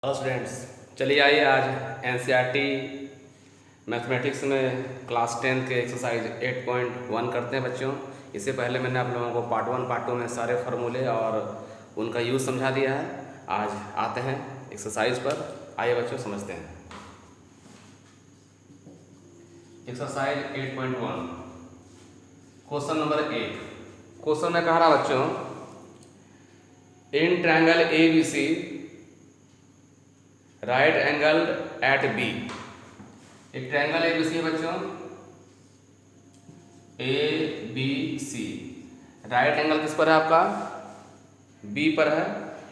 Hello students, चलिए आइए आज एनसीईआरटी मैथमेटिक्स में क्लास 10 के एक्सरसाइज 8.1 करते हैं बच्चों। इससे पहले मैंने आप लोगों को पार्ट 1 पार्ट 2 में सारे फार्मूले और उनका यूज़ समझा दिया है। आज आते हैं एक्सरसाइज पर। आइए बच्चों समझते हैं। Exercise 8.1 question number 1। क्वेश्चन में कह रहा बच्चों, in triangle ABC right angle at B. एक ट्रायंगल ABC है बच्चों, ABC। राइट एंगल किस पर है आपका? B पर है।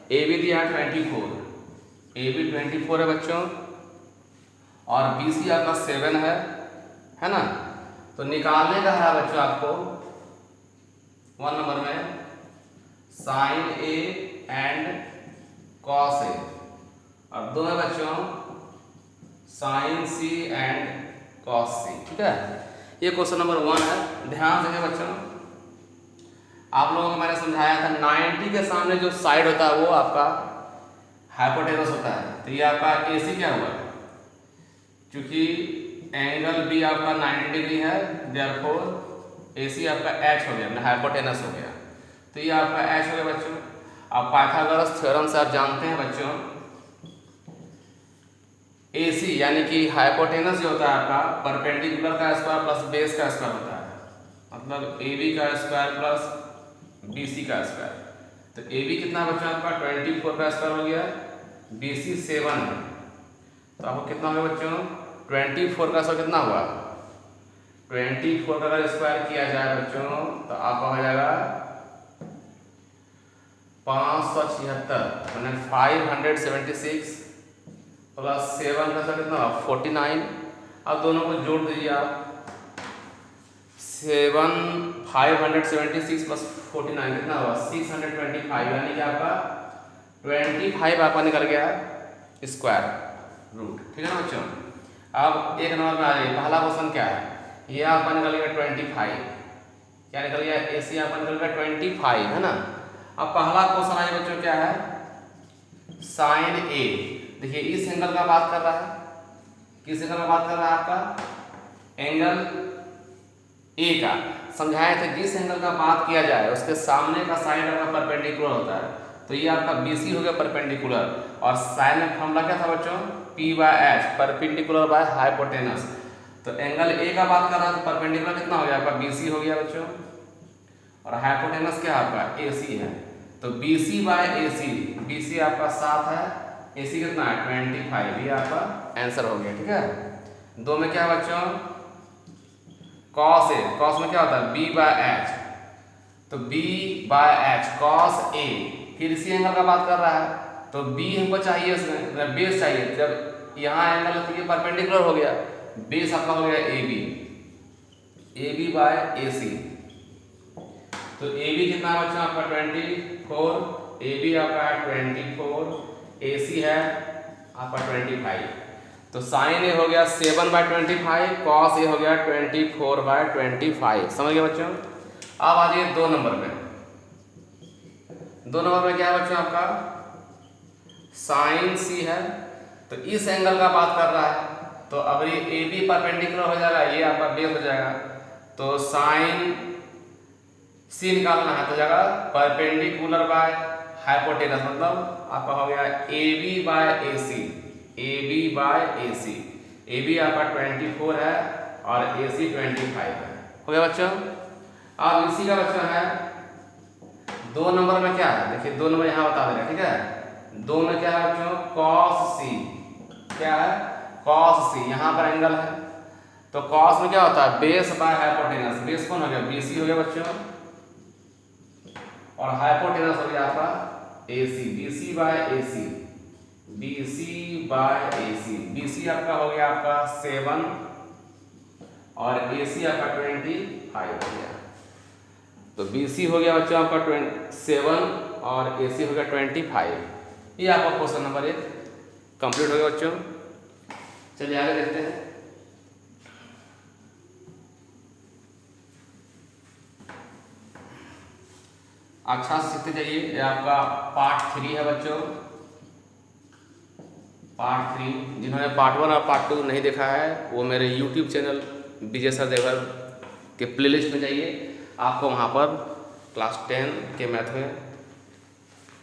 AB दिया 24, AB 24 है बच्चों, और BC आपका 7 है ना। तो निकालने का है बच्चों आपको 1 नंबर में sine A and cos A, और 2 है बच्चों sine C and cos C। ठीक है, ये क्वेश्चन नंबर 1 है। ध्यान से बच्चों, आप लोगों को मैंने समझाया था 90 के सामने जो साइड होता है वो आपका हाइपोटेनस होता है। तो ये आपका AC क्या हुआ? क्योंकि एंगल B आपका 90 डिग्री है, देयरफॉर AC आपका H हो गया, हाइपोटेनस हो गया। तो ये आपका H हो गया बच्चों। अब पाइथागोरस थ्योरम से आप जानते हैं बच्चों, AC यानी कि हाइपोटेनस जो होता है आपका परपेंडिकुलर का स्क्वायर प्लस बेस का स्क्वायर होता है, मतलब AB का स्क्वायर प्लस BC का स्क्वायर। तो AB कितना बच्चा आपका 24 का स्क्वायर हो गया, BC 7 है। तो आपको कितना होगा बच्चों? 24 का स्क्वायर कितना हुआ? 24 का अगर स्क्वायर किया जाए बच्चों तो आपका हो जाएगा 576, मैंने 576 प्लस 7 का कितना हुआ 49। अब दोनों को जोड़ दीजिए आप, 576 प्लस 49 कितना हुआ 625, यानी कि आपका 25 आपका निकल गया स्क्वायर रूट। ठीक है ना बच्चों। अब एक नंबर में आ जाइए, पहला क्वेश्चन क्या है? ये आपका निकल गया 25, क्या निकल गया? AC आपका निकल गया 25, है ना। अब पहला क्वेश्चन आइए बच्चों, क्या है? Sine A। देखिए इस एंगल का बात कर रहा है, किस एंगल का बात कर रहा है? आपका एंगल A का। समझाए थे जिस एंगल का बात किया जाए उसके सामने का साइड आपका परपेंडिकुलर होता है। तो ये आपका BC हो गया परपेंडिकुलर, और साइन में फॉर्मूला क्या था बच्चों? P/H, perpendicular by hypotenuse. तो एंगल A का बात कर रहा है तो परपेंडिकुलर कितना हो गया आपका? BC हो गया बच्चों, और हाइपोटेनस क्या आपका? AC है। तो BC/AC, BC आपका 7 है, AC कितना है? 25। ये आपका आंसर हो गया। ठीक है। 2 में क्या है बच्चों? Cos A। कॉस में क्या होता है? B/H। तो B/H कॉस A, फिर इसी एंगल का बात कर रहा है तो B हमको चाहिए, इसमें बेस चाहिए। जब यहाँ एंगल तो ये परपेंडिकुलर हो गया, बेस आपका हो गया AB, AB/AC। तो AB कितना बच्चा आपका 24, AB आपका है 24, AC है आपका 25। तो साइन A हो गया 7/25, कॉस A हो गया 24/25। समझ गए बच्चों। अब आ जाइए 2 नंबर में। 2 नंबर में क्या है बच्चों आपका? साइन C है, तो इस एंगल का बात कर रहा है। तो अब ये AB परपेंडिकुलर हो जाएगा, ये आपका बेस हो जाएगा। तो साइन C निकालना है तो जाएगा परपेंडिकुलर बाय हाइपोटेनस, मतलब आपका हो गया AB/AC। AB/AC, AB आपका 24 है और AC 25 है। हो गया बच्चों। अब इसी का बच्चा है 2 नंबर में क्या है? देखिए 2 नंबर यहाँ बता देगा। ठीक है, 2 में क्या है बच्चों? Cos C। क्या है? Cos C। यहाँ पर एंगल है तो कॉस में क्या होता है? Base by hypotenuse. बेस कौन हो गया? BC हो गया बच्चों, और हाइपोटेनस हो गया आपका AC, BC/AC, BC/AC। BC आपका हो गया आपका 7 और AC आपका 25 हो गया। तो BC हो गया बच्चों आपका 27 और AC हो गया 25। ये आपका क्वेश्चन नंबर 1 कंप्लीट हो गया बच्चों। चलिए आगे देखते हैं। अच्छा से सीखते जाइए। ये आपका पार्ट 3 है बच्चों। पार्ट 3। जिन्होंने पार्ट 1 और पार्ट 2 नहीं देखा है वो मेरे यूट्यूब चैनल विजय सर देवर के प्लेलिस्ट में जाइए, आपको वहाँ पर क्लास 10 के मैथ में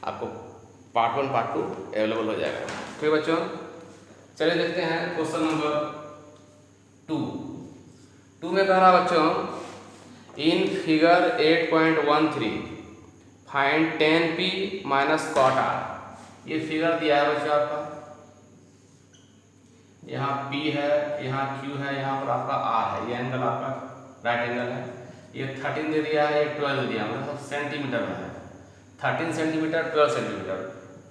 आपको पार्ट 1 पार्ट 2 अवेलेबल हो जाएगा। फिर बच्चों चलिए देखते हैं क्वेश्चन नंबर 2 में कह रहा बच्चों in figure 8.13 find 10p minus cot R. ये फिगर दिया है बच्चों आपका, यहाँ P है, यहाँ Q है, यहाँ पर आपका R है, ये एंगल आपका राइट एंगल है। ये 13 दे दिया है, ये 12 दे दिया, मतलब सेंटीमीटर में है, 13 सेंटीमीटर 12 सेंटीमीटर।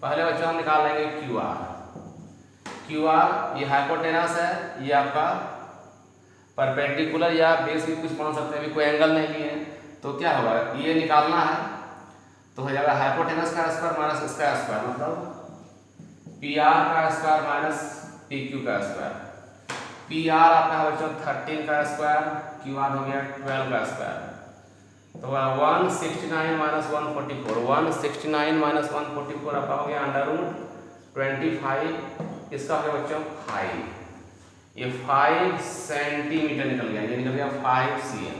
पहले बच्चों हम निकाल लेंगे QR ये हाइपोटेनस है, ये आपका परपेंडिकुलर या बेस भी कुछ मान सकते हैं, अभी कोई एंगल नहीं लिए तो क्या होगा, ये निकालना है तो हो जाएगा हाइपोटेनस का स्क्वायर माइनस इसका स्क्वायर, मतलब PR का स्क्वायर माइनस PQ का स्क्वायर। PR आपका है बच्चों 13 का स्क्वायर, QR हो गया 12 का स्क्वायर, तो 169 माइनस 144, 169 माइनस 144 आपका हो गया अंडर रूट 25, इसका हो गया बच्चों 5, ये 5 सेंटीमीटर निकल गया, ये निकल गया 5 cm।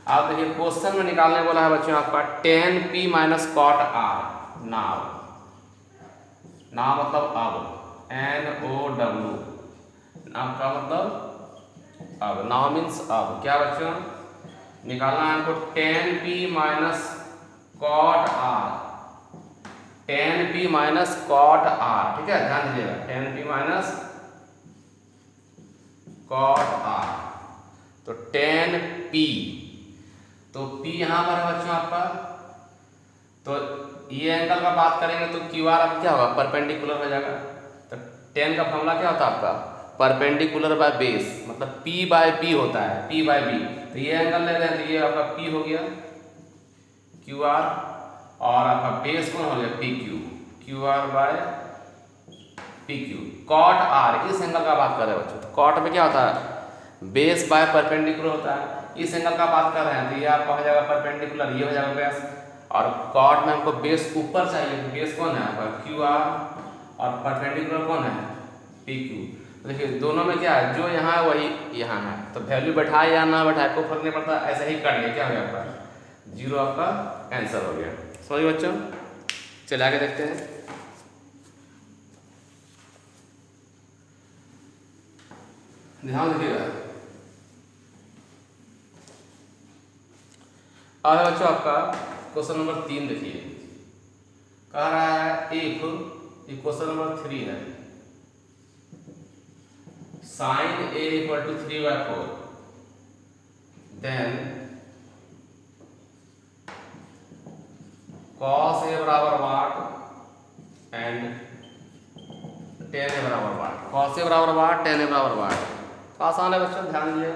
अब देखिए क्वेश्चन में निकालने बोला है बच्चों आपका 10p minus cot are. Now मतलब अब NOW, नाउ का मतलब अब, नाउ मीन्स अब क्या बच्चों निकालना है हमको 10p minus cot R, 10p minus cot R, ठीक है ध्यान दीजिएगा 10p माइनस कॉट आर, तो 10p, तो p यहाँ पर है बच्चों आपका, तो ये एंगल का बात करेंगे तो QR अब क्या होगा परपेंडिकुलर हो जाएगा, तो 10 का फॉर्मूला क्या होता है आपका परपेंडिकुलर बाय बेस, मतलब P बाय B होता है, P बाय B, तो ये एंगल ले रहे हैं तो ये आपका P हो गया QR, और आपका बेस कौन हो गया PQ, QR by PQ। Cot R इस एंगल का बात कर रहे हैं बच्चों, तो कॉट में क्या होता है बेस बाय परपेंडिकुलर होता है, इस एंगल का बात कर रहे हैं तो ये आपका हो जाएगा परपेंडिकुलर, ये हो जाएगा बेस, और कॉट में हमको बेस ऊपर चाहिए, तो बेस कौन है आपका QR और परपेंडिकुलर कौन है PQ। तो देखिए दोनों में क्या है, जो यहाँ है वही यहाँ है, तो वैल्यू बैठाए या ना बैठाए कोई फर्क नहीं पड़ता, ऐसे ही कट गया, क्या हो गया आपका 0, आपका आंसर हो गया। सॉरी बच्चों चले आगे देखते हैं। ध्यान दीजिएगा, अब है बच्चों आपका क्वेश्चन नंबर 3 देखिए, कह रहा है इफ, ये क्वेश्चन नंबर 3 है, sin A equal to 3/4 then cos A बराबर वाट एंड tan A बराबर वाट, cos A बराबर वाट tan A बराबर वाट, तो आसान है बच्चों ध्यान दीजिए।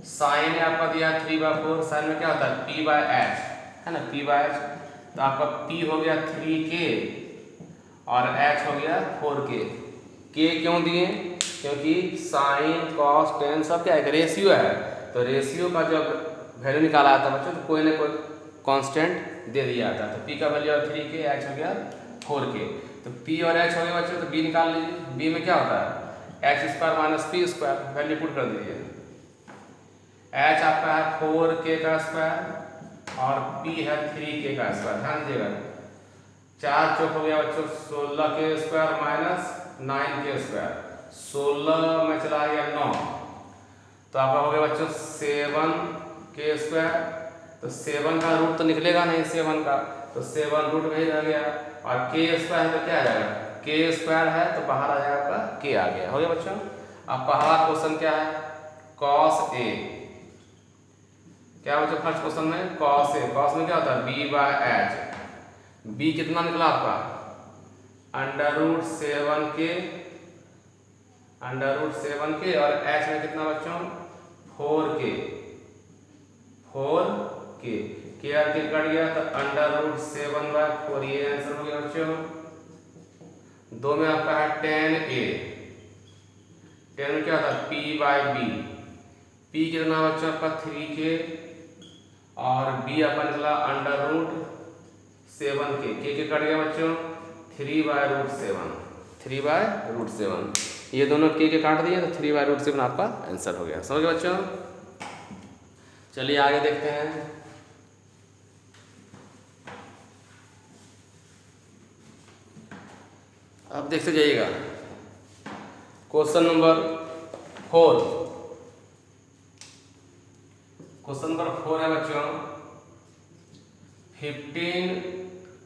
साइन ने आपका दिया 3/4, साइन में क्या होता है P बाय H है ना, P बाय H, तो आपका P हो गया 3K और H हो गया 4K। K क्यों दिए, क्योंकि साइन कॉस टेन सब क्या है रेशियो है, तो रेशियो का जब वैल्यू निकाला आता है बच्चों तो कोई ना कोई कांस्टेंट दे दिया जाता है, तो P का वैल्यू 3K, H हो गया 4K, तो P और H हो गया बच्चों, तो B निकाल लीजिए, B में क्या होता है x square minus P square, value put कर दीजिए, H आपका है 4K का स्क्वायर और P है 3K का स्क्वायर, ध्यान दीजिएगा 4 चौक हो गया बच्चों 16K square minus 9K square, 16 में चला गया 9, तो आपका हो गया बच्चों 7K स्क्वायर, तो 7 का रूट तो निकलेगा नहीं 7 का, तो 7 रूट में ही रह गया, और K स्क्वायर है तो क्या आ जाएगा K स्क्वायर है तो बाहर आ जाएगा आपका K आ गया, हो गया बच्चों। अब पहला क्वेश्चन क्या है cos A, क्या बच्चों फर्स्ट क्वेश्चन में cos A, cos में क्या होता है B बाय H, B कितना निकला आपका √7K और H में कितना बच्चों 4K, K और K कट गया तो √7/4, ये आंसर हो गया बच्चों। दो में आपका है tan A, tan में क्या होता है P बाय B, P कितना बच्चों आपका 3K और B आपका निकला √7K, K कट गया बच्चों 3/√7, 3/√7। ये दोनों के काट दिए तो 3/√7 आपका आंसर हो गया। समझ गए बच्चों? चलिए आगे देखते हैं। अब देखते जाइएगा क्वेश्चन नंबर 4। क्वेश्चन नंबर 4 है बच्चों 15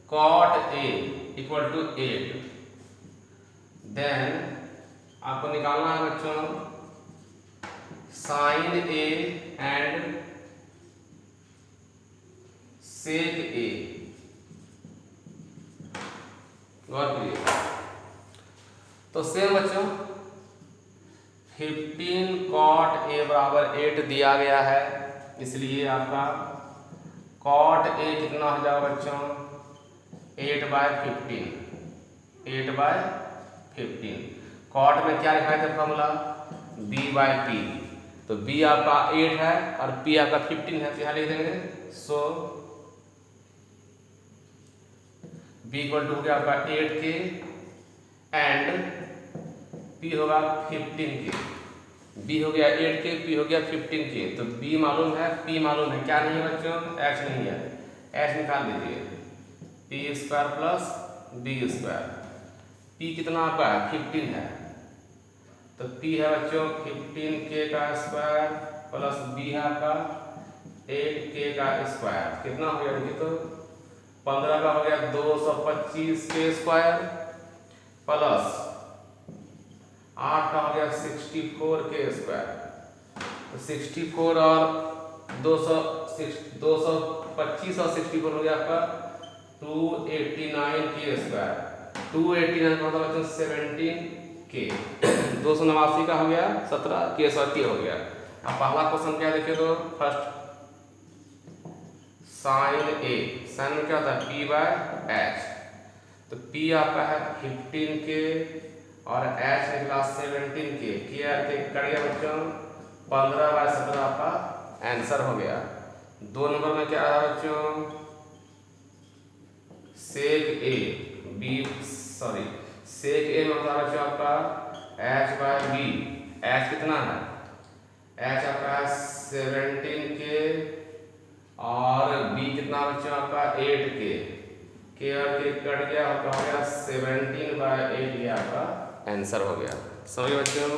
cot A = 8। देन आपको निकालना है बच्चों sin A and sec A। गौर करिए। तो सेम बच्चों 15 cot A = 8 दिया गया है, इसलिए आपका cot A कितना हो जाएगा बच्चों 8/15। 8/15 cot में क्या लिखा है फॉर्मूला B/P। तो B आपका 8 है और P आपका 15 है, तो यहाँ लिख देंगे। सो B = हो गया आपका 8K एंड P होगा 15K। B हो गया 8K, P हो गया 15K। तो B मालूम है, P मालूम है, क्या नहीं है बच्चों H नहीं है। H निकाल लीजिए P² + B²। P कितना आपका है 15 है, तो P है बच्चों 15K² प्लस B है आपका 8K² कितना हो गया देखिए तो 15 का हो गया 225K² प्लस 8 का हो गया 64K²। तो 64 और 225 और 64 हो गया आपका 289K²। 289 का मतलब बच्चों 17K। 289 का हो गया 17K हो गया। अब पहला क्वेश्चन क्या देखे तो फर्स्ट sin A। sin में क्या होता है P/H। तो P आपका है 15K और H निकला 17K। कट गया बच्चों 15/17 आपका आंसर हो गया। 2 नंबर में क्या रहा बच्चों sec A मतलब बच्चों आपका H/B। H कितना है H आपका 17K और B कितना बच्चों आपका 8K। K और K कट गया और क्या हो गया 17/8 ये आपका आंसर हो गया। समझ गए बच्चों?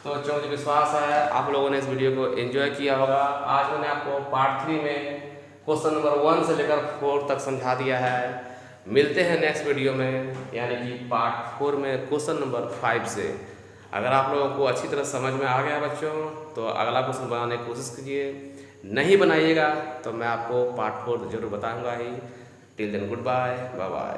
तो बच्चों मुझे विश्वास है आप लोगों ने इस वीडियो को एंजॉय किया होगा। आज मैंने आपको पार्ट 3 में क्वेश्चन नंबर 1 से लेकर 4 तक समझा दिया है। मिलते हैं नेक्स्ट वीडियो में, यानी कि पार्ट 4 में क्वेश्चन नंबर 5 से। अगर आप लोगों को अच्छी तरह समझ में आ गया बच्चों तो अगला क्वेश्चन बनाने की कोशिश कीजिए। नहीं बनाइएगा तो मैं आपको पार्ट 4 जरूर बताऊंगा ही। Till then goodbye, bye bye.